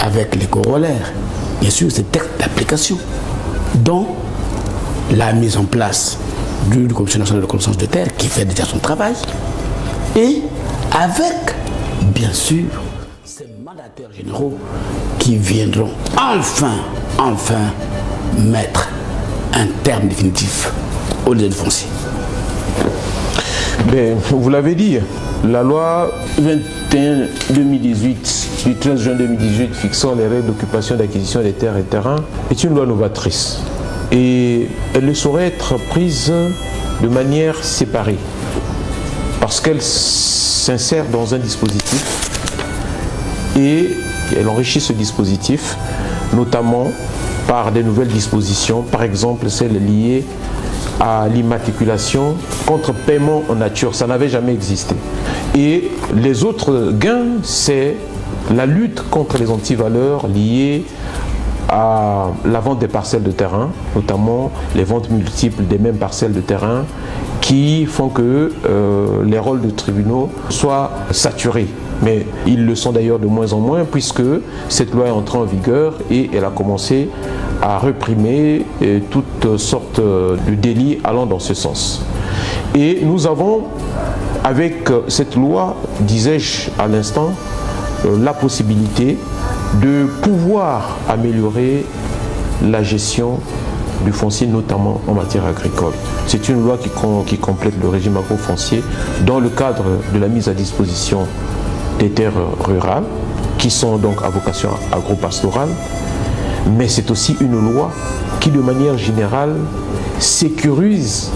avec les corollaires, bien sûr, ces textes d'application, dont la mise en place du Commission nationale de reconnaissance de terre qui fait déjà son travail, et avec, bien sûr, ces mandataires généraux qui viendront enfin mettre un terme définitif au domaine foncier. Ben, vous l'avez dit, la loi 21-2018 du 13 juin 2018 fixant les règles d'occupation, d'acquisition des terres et terrains est une loi novatrice. Et elle ne saurait être prise de manière séparée parce qu'elle s'insère dans un dispositif et elle enrichit ce dispositif, notamment par des nouvelles dispositions, par exemple celles liées à l'immatriculation contre paiement en nature. Ça n'avait jamais existé. Et les autres gains, c'est la lutte contre les antivaleurs liées à la vente des parcelles de terrain, notamment les ventes multiples des mêmes parcelles de terrain qui font que les rôles de tribunaux soient saturés. Mais ils le sont d'ailleurs de moins en moins puisque cette loi est entrée en vigueur et elle a commencé à réprimer toutes sortes de délits allant dans ce sens. Et nous avons, avec cette loi, disais-je à l'instant, la possibilité de pouvoir améliorer la gestion du foncier, notamment en matière agricole. C'est une loi qui complète le régime agrofoncier dans le cadre de la mise à disposition des terres rurales, qui sont donc à vocation agro-pastorale, mais c'est aussi une loi qui, de manière générale, sécurise